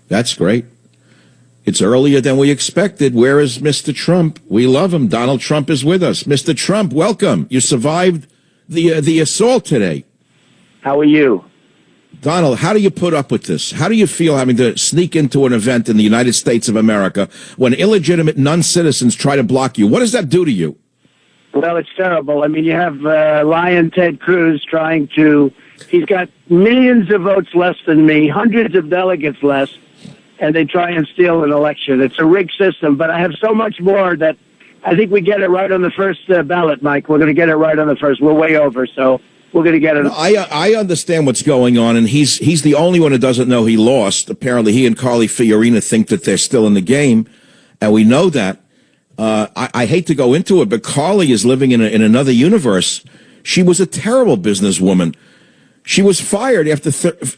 That's great. It's earlier than we expected. Where is Mr. Trump? We love him. Donald Trump is with us. Mr. Trump, welcome. You survived the assault today. How are you? Donald, how do you put up with this? How do you feel having to sneak into an event in the United States of America when illegitimate non-citizens try to block you? What does that do to you? Well, it's terrible. I mean, you have Lion Ted Cruz he's got millions of votes less than me, hundreds of delegates less, and they try and steal an election. It's a rigged system, but I have so much more that I think we get it right on the first ballot, Mike. We're going to get it right on the first. We're way over, so we're going to get it. I understand what's going on, and he's the only one who doesn't know he lost. Apparently, he and Carly Fiorina think that they're still in the game, and we know that. I hate to go into it, but Carly is living in another universe. She was a terrible businesswoman. She was fired after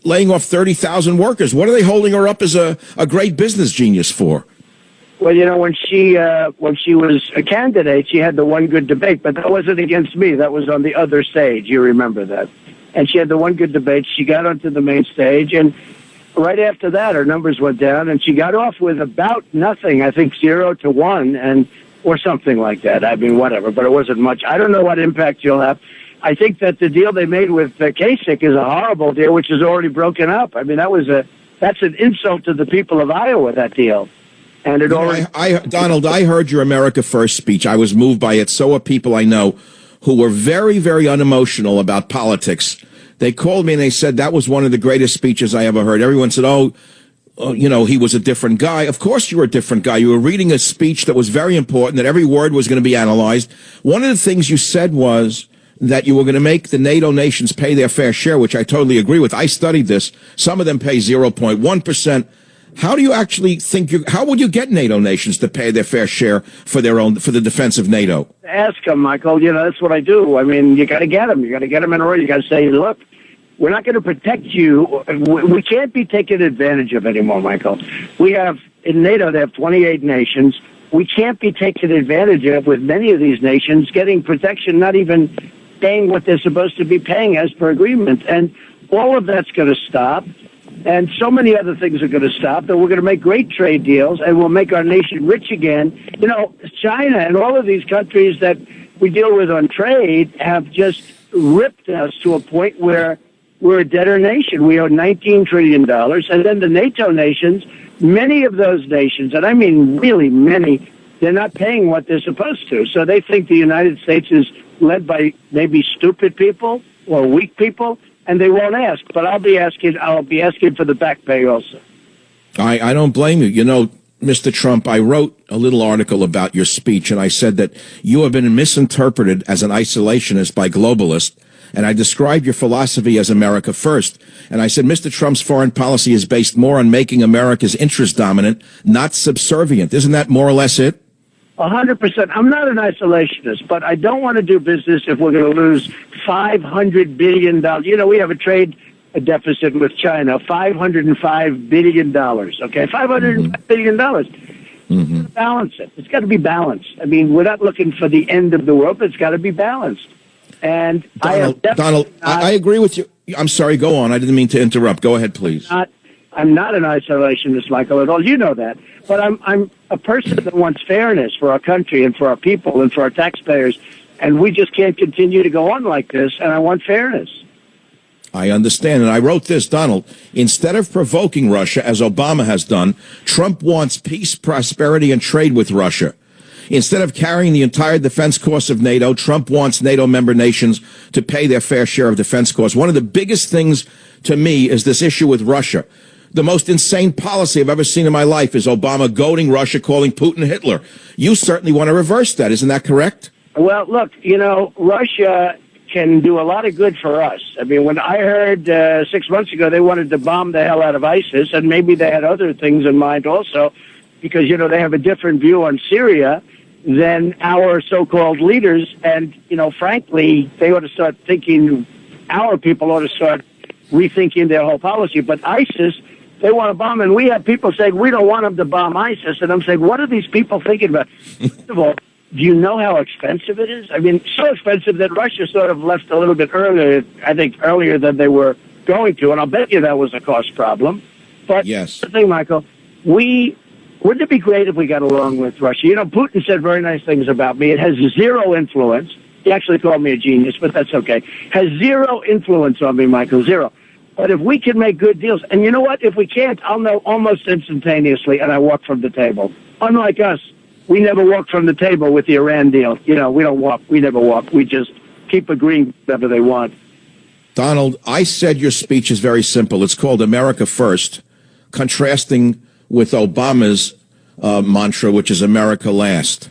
laying off 30,000 workers. What are they holding her up as a great business genius for? Well, when she was a candidate, she had the one good debate, but that wasn't against me. That was on the other stage. You remember that. And she had the one good debate. She got onto the main stage, and right after that, her numbers went down, and she got off with about nothing. I think 0 to 1, or something like that. I mean, whatever, but it wasn't much. I don't know what impact she'll have. I think that the deal they made with Kasich is a horrible deal, which is already broken up. I mean, that's an insult to the people of Iowa, that deal. And it already. Donald, I heard your America First speech. I was moved by it. So are people I know who were very, very unemotional about politics. They called me and they said that was one of the greatest speeches I ever heard. Everyone said, he was a different guy. Of course you were a different guy. You were reading a speech that was very important, that every word was going to be analyzed. One of the things you said was that you were going to make the NATO nations pay their fair share, which I totally agree with. I studied this. Some of them pay 0.1%. How do you actually think how would you get NATO nations to pay their fair share for the defense of NATO? Ask them, Michael. That's what I do. I mean, you got to get them. You got to get them in a row. You got to say, look, we're not going to protect you. We can't be taken advantage of anymore, Michael. In NATO, they have 28 nations. We can't be taken advantage of with many of these nations getting protection, not even paying what they're supposed to be paying as per agreement. And all of that's going to stop. And so many other things are going to stop, that we're going to make great trade deals and we'll make our nation rich again. China and all of these countries that we deal with on trade have just ripped us to a point where we're a debtor nation. We owe $19 trillion. And then the NATO nations, many of those nations, and I mean really many, they're not paying what they're supposed to. So they think the United States is led by maybe stupid people or weak people, and they won't ask. But I'll be asking for the back pay also. I don't blame you. Mr. Trump, I wrote a little article about your speech, and I said that you have been misinterpreted as an isolationist by globalists, and I described your philosophy as America First. And I said Mr. Trump's foreign policy is based more on making America's interest dominant, not subservient. Isn't that more or less it? 100%. I'm not an isolationist, but I don't want to do business if we're going to lose $500 billion. We have a trade deficit with China, $505 billion, okay? $505 billion. Mm-hmm. Balance it. It's got to be balanced. I mean, we're not looking for the end of the world, but it's got to be balanced. And Donald, I agree with you. I'm sorry, go on. I didn't mean to interrupt. Go ahead, please. I'm not an isolationist, Michael, at all. You know that. But I'm a person that wants fairness for our country and for our people and for our taxpayers. And we just can't continue to go on like this, and I want fairness. I understand. And I wrote this, Donald. Instead of provoking Russia, as Obama has done, Trump wants peace, prosperity, and trade with Russia. Instead of carrying the entire defense costs of NATO, Trump wants NATO member nations to pay their fair share of defense costs. One of the biggest things to me is this issue with Russia. The most insane policy I've ever seen in my life is Obama goading Russia, calling Putin Hitler. You certainly want to reverse that. Isn't that correct? Well, look, Russia can do a lot of good for us. I mean, when I heard 6 months ago they wanted to bomb the hell out of ISIS, and maybe they had other things in mind also, because, they have a different view on Syria than our so-called leaders. And, frankly, they ought to start thinking, our people ought to start rethinking their whole policy. But ISIS, they want to bomb, and we have people saying, we don't want them to bomb ISIS. And I'm saying, what are these people thinking about? First of all, do you know how expensive it is? I mean, so expensive that Russia sort of left a little bit earlier, I think earlier than they were going to, and I'll bet you that was a cost problem. But Yes. the thing, Michael, wouldn't it be great if we got along with Russia? You know, Putin said very nice things about me. It has zero influence. He actually called me a genius, but that's okay. Has zero influence on me, Michael, zero. But if we can make good deals, and you know what? If we can't, I'll know almost instantaneously, and I walk from the table. Unlike us, we never walk from the table with the Iran deal. You know, we don't walk. We never walk. We just keep agreeing whatever they want. Donald, I said your speech is very simple. It's called America First, contrasting with Obama's mantra, which is America Last.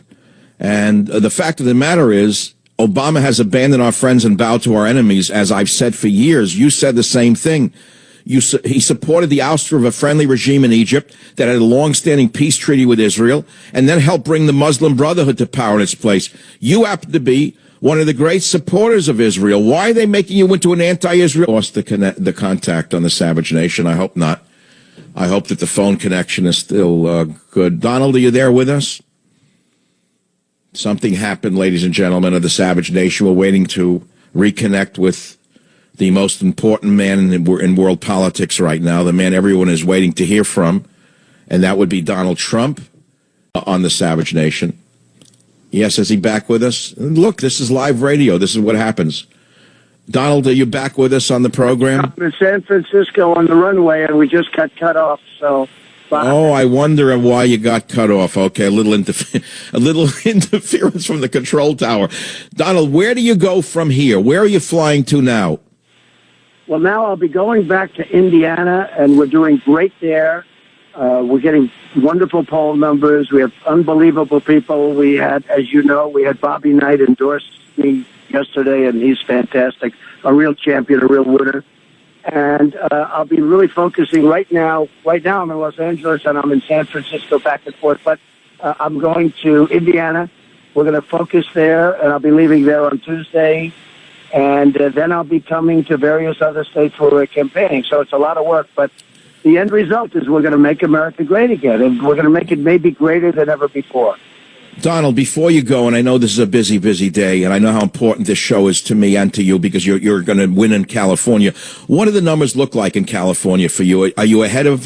And the fact of the matter is, Obama has abandoned our friends and bowed to our enemies, as I've said for years. You said the same thing. He supported the ouster of a friendly regime in Egypt that had a long-standing peace treaty with Israel, and then helped bring the Muslim Brotherhood to power in its place. You happen to be one of the great supporters of Israel. Why are they making you into an anti-Israel? Lost the contact on the Savage Nation. I hope not. I hope that the phone connection is still good. Donald, are you there with us? Something happened, ladies and gentlemen of the Savage Nation. We're waiting to reconnect with the most important man in world politics right now, the man everyone is waiting to hear from, and that would be Donald Trump on the Savage Nation. Yes, is he back with us? Look, this is live radio. This is what happens. Donald, are you back with us on the program? I'm in San Francisco on the runway, and we just got cut off, so... Oh, I wonder why you got cut off. Okay, a little interference from the control tower. Donald, where do you go from here? Where are you flying to now? Well, now I'll be going back to Indiana, and we're doing great there. We're getting wonderful poll numbers. We have unbelievable people. We had, as you know, Bobby Knight endorse me yesterday, and he's fantastic. A real champion, a real winner. And I'll be really focusing right now. Right now, I'm in Los Angeles, and I'm in San Francisco, back and forth. But I'm going to Indiana. We're going to focus there, and I'll be leaving there on Tuesday. And then I'll be coming to various other states where we're campaigning. So it's a lot of work. But the end result is we're going to make America great again, and we're going to make it maybe greater than ever before. Donald, before you go, and I know this is a busy, busy day, and I know how important this show is to me and to you because you're going to win in California. What do the numbers look like in California for you? Are you ahead of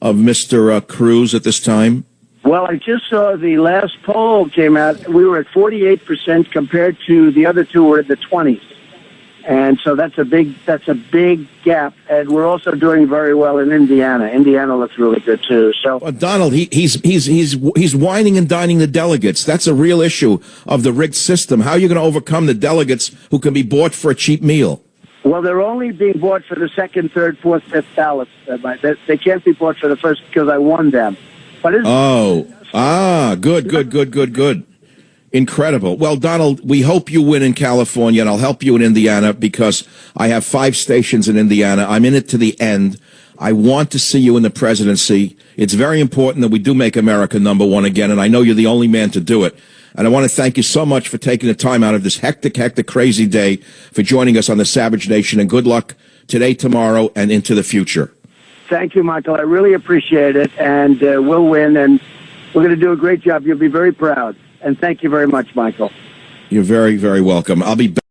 Mr. Cruz at this time? Well, I just saw the last poll came out. We were at 48% compared to the other two were in the 20s. And so that's a big gap. And we're also doing very well in Indiana. Indiana looks really good too. So, Donald, he's whining and dining the delegates. That's a real issue of the rigged system. How are you going to overcome the delegates who can be bought for a cheap meal? Well, they're only being bought for the second, third, fourth, fifth ballots. They can't be bought for the first because I won them. But good. Incredible. Well, Donald, we hope you win in California, and I'll help you in Indiana because I have 5 stations in Indiana. I'm in it to the end. I want to see you in the presidency. It's very important that we do make America number one again, and I know you're the only man to do it. And I want to thank you so much for taking the time out of this hectic, crazy day for joining us on the Savage Nation, and good luck today, tomorrow, and into the future. Thank you, Michael. I really appreciate it, and we'll win, and we're going to do a great job. You'll be very proud. And thank you very much, Michael. You're very, very welcome. I'll be back.